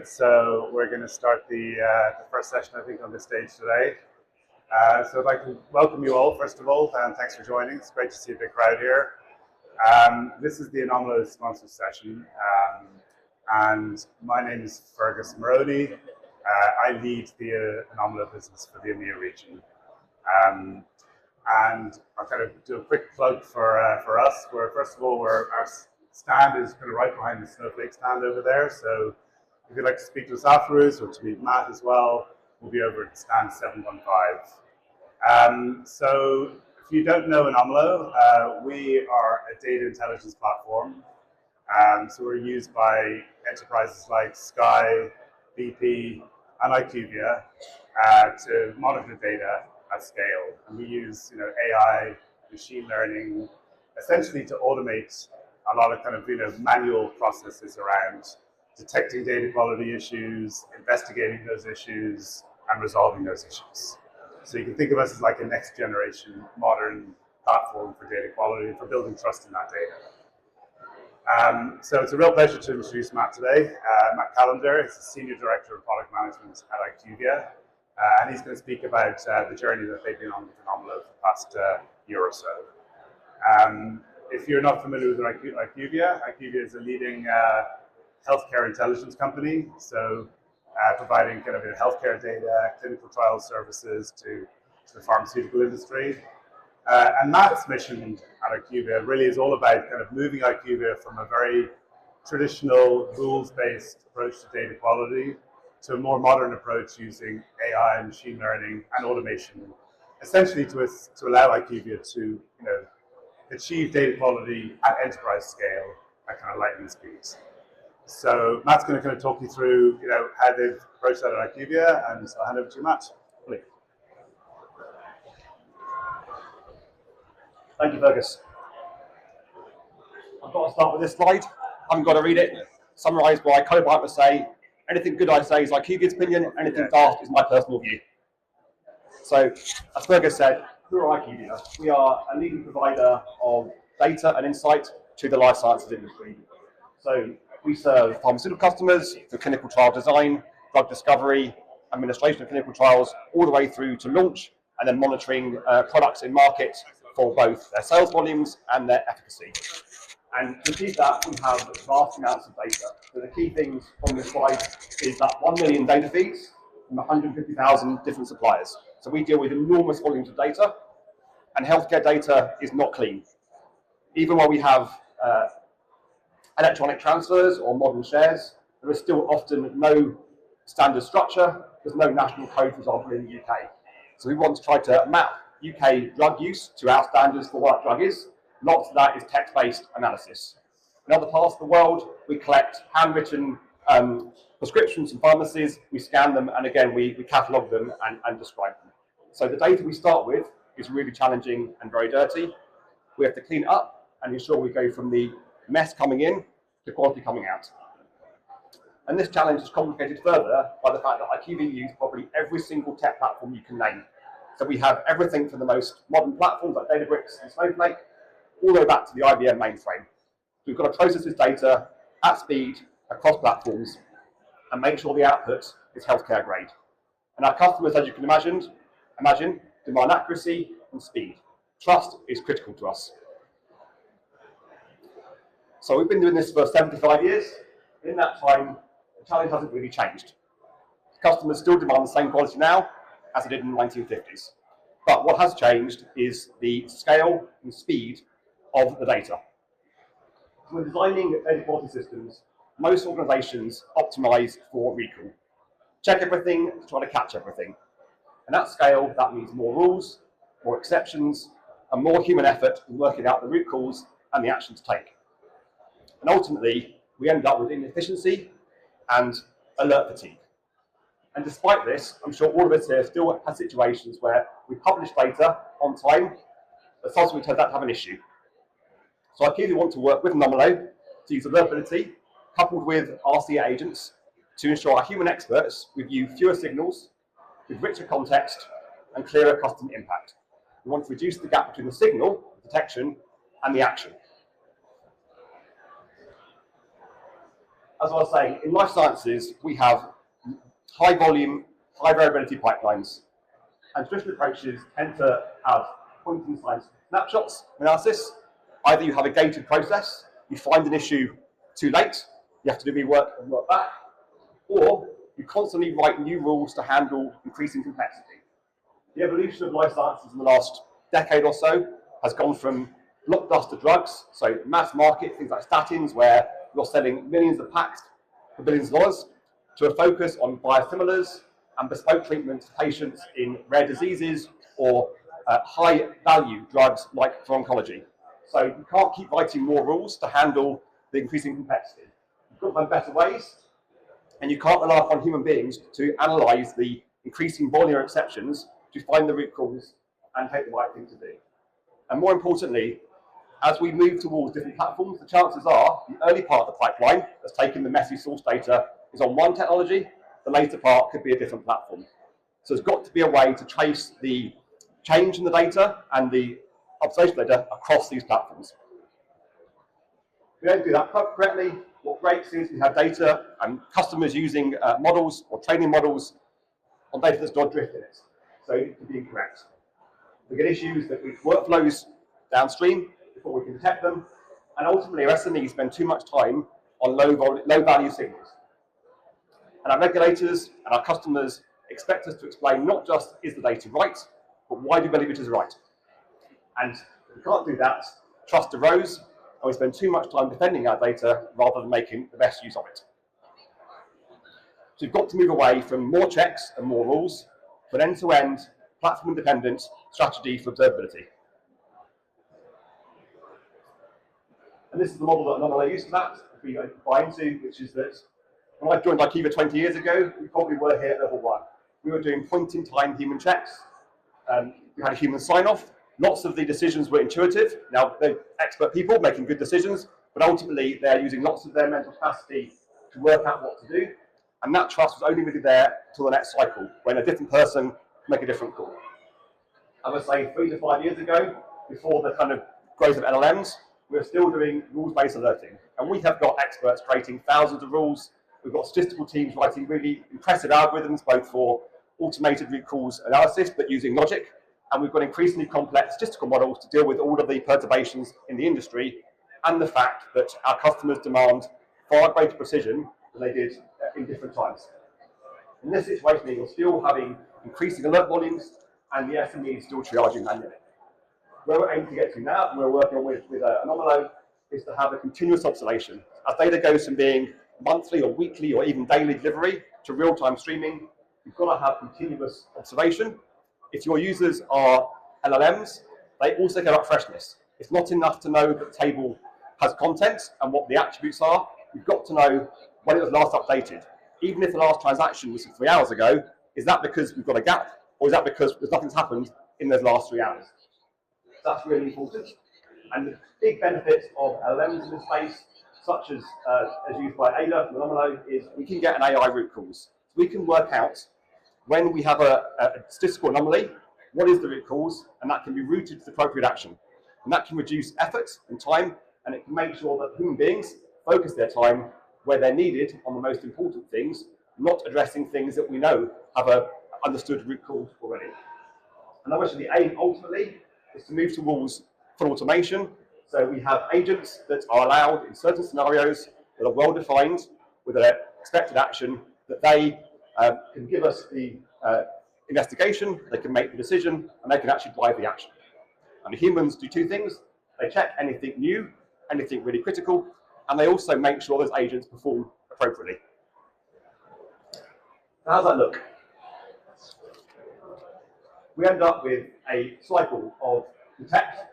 So we're going to start the first session, I think, on this stage today. So I'd like to welcome you all, first of all, and thanks for joining. It's great to see a big crowd here. This is the Anomalo sponsor session, and my name is Fergus Maroney. I lead the Anomalo business for the EMEA region. And I'll kind of do a quick plug for us, where first of all, our stand is kind of right behind the Snowflake stand over there. So if you'd like to speak to us afterwards, or to meet Matt as well, we'll be over at stand 715. So if you don't know Anomalo, we are a data intelligence platform. So we're used by enterprises like Sky, BP, and IQVIA to monitor data at scale. And we use AI, machine learning, essentially to automate a lot of kind of manual processes around detecting data quality issues, investigating those issues, and resolving those issues. So you can think of us as like a next generation modern platform for data quality and for building trust in that data. So it's a real pleasure to introduce Matt today. Matt Callender is the Senior Director of Product Management at IQVIA, and he's going to speak about the journey that they've been on with Anomalo for the past year or so. If you're not familiar with IQVIA, IQVIA is a leading healthcare intelligence company, so providing kind of healthcare data, clinical trial services to the pharmaceutical industry. And Matt's mission at IQVIA really is all about kind of moving IQVIA from a very traditional rules-based approach to data quality to a more modern approach using AI, machine learning, and automation, essentially to allow IQVIA to achieve data quality at enterprise scale at kind of lightning speeds. So Matt's going to kind of talk you through how they've approached that at IQVIA, and so I'll hand over to you, Matt. Please. Thank you, Fergus. I've got to start with this slide. I haven't got to read it. Summarise what I kind of like to say. Anything good I say is IQVIA's opinion. Anything daft is my personal view. So, as Fergus said, who are IQVIA? We are a leading provider of data and insight to the life sciences industry. So we serve pharmaceutical customers for clinical trial design, drug discovery, administration of clinical trials, all the way through to launch, and then monitoring products in market for both their sales volumes and their efficacy. And to achieve that, we have vast amounts of data. So the key things on this slide is that 1 million data feeds from 150,000 different suppliers. So we deal with enormous volumes of data, and healthcare data is not clean. Even while we have electronic transfers or modern shares, there is still often no standard structure. There's no national code, for example, in the UK. So we want to try to map UK drug use to our standards for what drug is. Lots of that is text-based analysis. In other parts of the world, we collect handwritten prescriptions from pharmacies, we scan them, and again, we catalogue them and describe them. So the data we start with is really challenging and very dirty. We have to clean it up and ensure we go from the mess coming in to quality coming out. And this challenge is complicated further by the fact that IQVIA use probably every single tech platform you can name. So we have everything from the most modern platforms like Databricks and Snowflake, all the way back to the IBM mainframe. We've got to process this data at speed across platforms and make sure the output is healthcare grade. And our customers, as you can imagine, demand accuracy and speed. Trust is critical to us. So we've been doing this for 75 years. In that time, the challenge hasn't really changed. Customers still demand the same quality now as they did in the 1950s. But what has changed is the scale and speed of the data. So when designing data quality systems, most organizations optimize for recall. Check everything to try to catch everything. And at scale, that means more rules, more exceptions, and more human effort in working out the root cause and the action to take. And ultimately, we end up with inefficiency and alert fatigue. And despite this, I'm sure all of us here still have situations where we publish data on time, but subsequently turns out to have an issue. So IQVIA want to work with Anomalo to use observability coupled with RCA agents to ensure our human experts review fewer signals with richer context and clearer customer impact. We want to reduce the gap between the signal, detection, and the action. as I was saying, in life sciences, we have high volume, high variability pipelines. And traditional approaches tend to have point-in-time snapshots analysis. Either you have a gated process, you find an issue too late, you have to do rework and work back, or you constantly write new rules to handle increasing complexity. The evolution of life sciences in the last decade or so has gone from blockbuster drugs, so mass market, things like statins, where you're selling millions of packs for billions of dollars, to a focus on biosimilars and bespoke treatments for patients in rare diseases or high-value drugs like for oncology. So you can't keep writing more rules to handle the increasing complexity. You've got to find better ways, and you can't rely upon human beings to analyze the increasing volume of exceptions to find the root cause and take the right thing to do. And more importantly, as we move towards different platforms, the chances are the early part of the pipeline that's taken the messy source data is on one technology, the later part could be a different platform. So there's got to be a way to trace the change in the data and the observation data across these platforms. If we don't do that correctly, what breaks is we have data and customers using models or training models on data that's not drift in it. So it could be incorrect. We get issues that with workflows downstream before we can detect them, and ultimately our SMEs spend too much time on low value signals. And our regulators and our customers expect us to explain not just is the data right, but why do we believe it is right. And if we can't do that, trust erodes, and we spend too much time defending our data rather than making the best use of it. So we've got to move away from more checks and more rules to an end-to-end, platform-independent strategy for observability. And this is the model that Anomalo used for that, if we buy into, which is that when I joined IQVIA 20 years ago, we probably were here at level 1. We were doing point-in-time human checks. We had a human sign-off. Lots of the decisions were intuitive. Now, they're expert people making good decisions, but ultimately they're using lots of their mental capacity to work out what to do. And that trust was only really there till the next cycle, when a different person can make a different call. I would say 3 to 5 years ago, before the kind of growth of LLMs, we were still doing rules-based alerting. And we have got experts creating thousands of rules. We've got statistical teams writing really impressive algorithms, both for automated root cause analysis, but using logic. And we've got increasingly complex statistical models to deal with all of the perturbations in the industry and the fact that our customers demand far greater precision than they did in different times. In this situation, you're still having increasing alert volumes and the SME is still triaging manually. Where we're aiming to get to now, and we're working on with Anomalo, is to have a continuous observation. As data goes from being monthly or weekly or even daily delivery to real-time streaming, you've got to have continuous observation. If your users are LLMs, they also care about freshness. It's not enough to know that the table has content and what the attributes are. You've got to know when it was last updated. Even if the last transaction was 3 hours ago, is that because we've got a gap, or is that because nothing's happened in those last 3 hours? That's really important. And the big benefits of LLMs in this space, such as used by Ada and Anomalo, is we can get an AI root cause. We can work out when we have a statistical anomaly, what is the root cause, and that can be routed to the appropriate action. And that can reduce effort and time, and it can make sure that human beings focus their time where they're needed on the most important things, not addressing things that we know have a understood root cause already. And obviously the aim ultimately is to move towards full automation. So we have agents that are allowed in certain scenarios that are well defined with an expected action that they can give us the investigation, they can make the decision, and they can actually drive the action. And the humans do 2 things. They check anything new, anything really critical, and they also make sure those agents perform appropriately. So how does that look? We end up with a cycle of detect,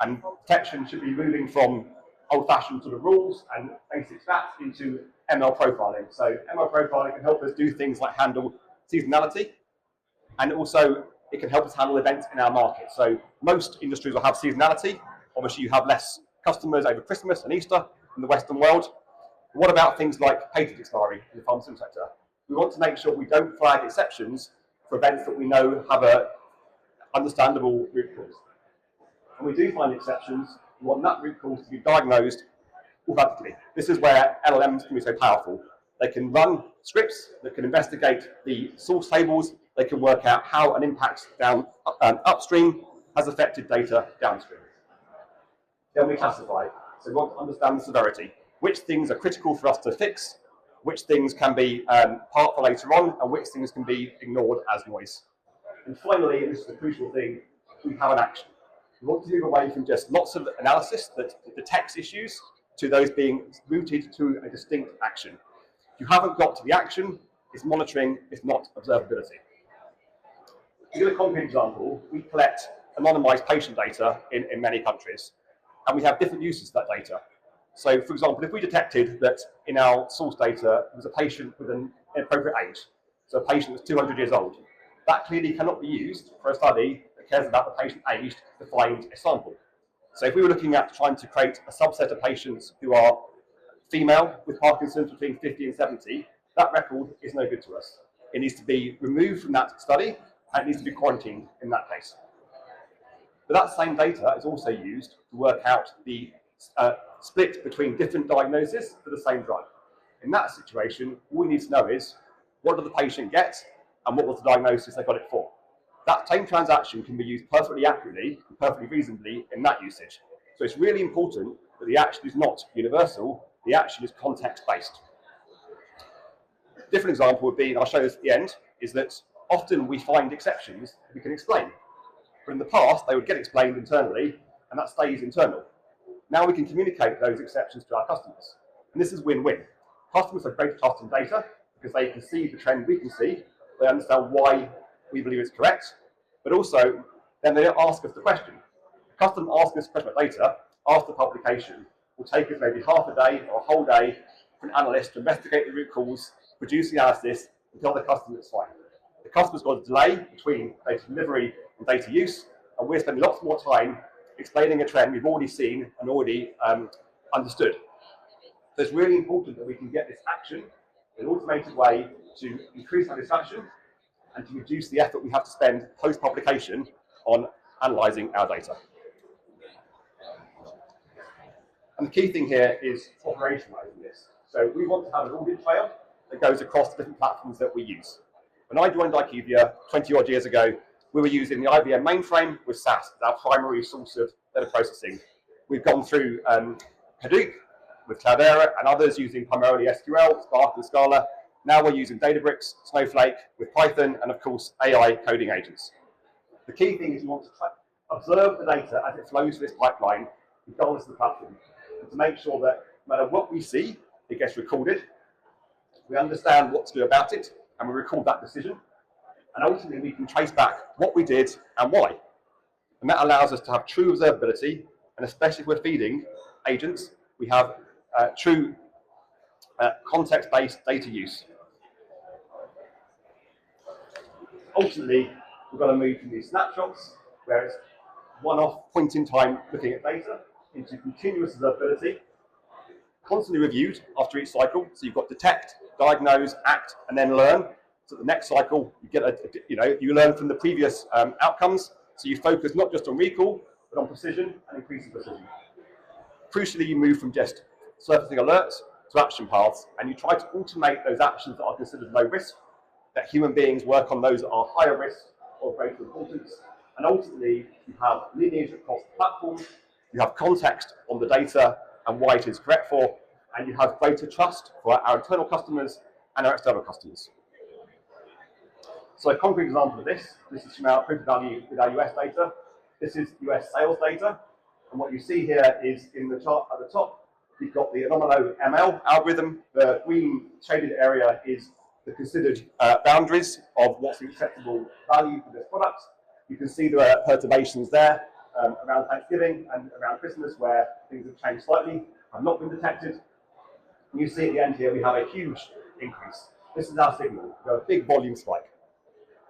and detection should be moving from old-fashioned sort of rules and basic stats into ML profiling. So ML profiling can help us do things like handle seasonality, and also it can help us handle events in our market. So most industries will have seasonality. Obviously, you have less customers over Christmas and Easter in the Western world. What about things like patent expiry in the pharmaceutical sector? We want to make sure we don't flag exceptions for events that we know have a understandable root cause. When we do find exceptions, we want that root cause to be diagnosed automatically. This is where LLMs can be so powerful. They can run scripts that can investigate the source tables. They can work out how an impact upstream has affected data downstream. Then we classify. So we want to understand the severity. Which things are critical for us to fix, which things can be part for later on, and which things can be ignored as noise. And finally, and this is the crucial thing, we have an action. We want to move away from just lots of analysis that detects issues to those being rooted to a distinct action. If you haven't got to the action, it's monitoring, it's not observability. To give a concrete example, we collect anonymized patient data in many countries, and we have different uses of that data. So, for example, if we detected that in our source data there was a patient with an inappropriate age, so a patient that's 200 years old, that clearly cannot be used for a study that cares about the patient age to find a sample. So if we were looking at trying to create a subset of patients who are female with Parkinson's between 50 and 70, that record is no good to us. It needs to be removed from that study, and it needs to be quarantined in that case. But that same data is also used to work out the split between different diagnoses for the same drug. In that situation, all we need to know is what did the patient get and what was the diagnosis they got it for. That same transaction can be used perfectly accurately and perfectly reasonably in that usage. So it's really important that the action is not universal, the action is context-based. A different example would be, and I'll show this at the end, is that often we find exceptions we can explain. But in the past, they would get explained internally, and that stays internal. Now we can communicate those exceptions to our customers. And this is win-win. Customers have great trust in data because they can see the trend we can see. They understand why we believe it's correct. But also, then they ask us the question. A customer asking us a question about data after publication will take us maybe half a day or a whole day for an analyst to investigate the root cause, produce the analysis, and tell the customer it's fine. The customer's got a delay between data delivery and data use, and we're spending lots more time explaining a trend we've already seen and already understood. So it's really important that we can get this action in an automated way to increase satisfaction and to reduce the effort we have to spend post-publication on analysing our data. And the key thing here is operationalising this. So we want to have an audit trail that goes across the different platforms that we use. When I joined IQVIA 20 odd years ago, we were using the IBM mainframe with SAS as our primary source of data processing. We've gone through Hadoop with Cloudera and others using primarily SQL, Spark and Scala. Now we're using Databricks, Snowflake with Python, and of course AI coding agents. The key thing is you want to observe the data as it flows through this pipeline, regardless of the platform, and to make sure that no matter what we see, it gets recorded. We understand what to do about it, and we record that decision. And ultimately, we can trace back what we did and why. And that allows us to have true observability, and especially if we're feeding agents, we have true context-based data use. Ultimately, we've got to move from these snapshots, where it's one-off point in time looking at data, into continuous observability, constantly reviewed after each cycle. So you've got detect, diagnose, act, and then learn. So the next cycle, you get you learn from the previous outcomes. So you focus not just on recall, but on precision and increasing precision. Crucially, you move from just surfacing alerts to action paths, and you try to automate those actions that are considered low risk, that human beings work on those that are higher risk or greater importance. And ultimately, you have lineage across the platform, you have context on the data and why it is correct for, and you have greater trust for our internal customers and our external customers. So a concrete example of this is from our proof of value with our US data. This is US sales data. And what you see here is in the chart at the top, you've got the Anomalo ML algorithm. The green shaded area is the considered boundaries of what's an acceptable value for this product. You can see there are perturbations there around Thanksgiving and around Christmas where things have changed slightly, have not been detected. And you see at the end here, we have a huge increase. This is our signal. We have a big volume spike.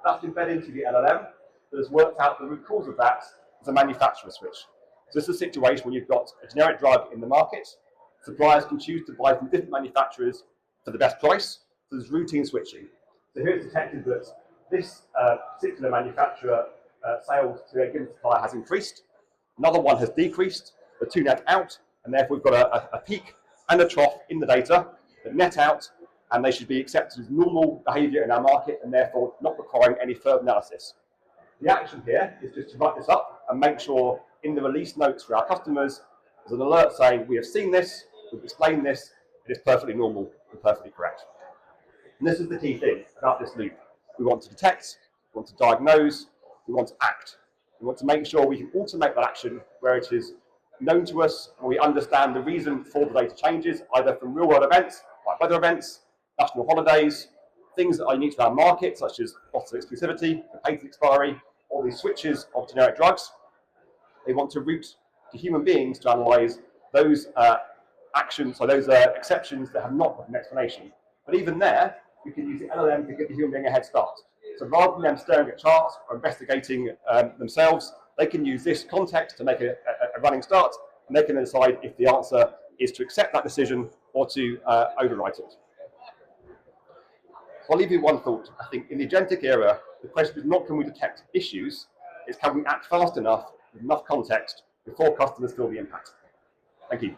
That's been fed into the LLM that has worked out the root cause of that as a manufacturer switch. So this is a situation where you've got a generic drug in the market. Suppliers can choose to buy from different manufacturers for the best price. So there's routine switching. So here it's detected that this particular manufacturer sales to a given supplier has increased. Another one has decreased. The two net out, and therefore we've got a peak and a trough in the data that net out, and they should be accepted as normal behavior in our market and therefore not requiring any further analysis. The action here is just to write this up and make sure in the release notes for our customers there's an alert saying we have seen this, we've explained this, it is perfectly normal and perfectly correct. And this is the key thing about this loop. We want to detect, we want to diagnose, we want to act. We want to make sure we can automate that action where it is known to us and we understand the reason for the data changes, either from real-world events, like weather events, national holidays, things that are unique to our market, such as loss of exclusivity, the patent expiry, or these switches of generic drugs. They want to route to human beings to analyse those actions, or those exceptions that have not got an explanation. But even there, we can use the LLM to give the human being a head start. So rather than them staring at charts or investigating themselves, they can use this context to make a running start, and they can then decide if the answer is to accept that decision or to overwrite it. So I'll leave you one thought. I think in the agentic era, the question is not can we detect issues, it's can we act fast enough with enough context before customers feel the impact. Thank you.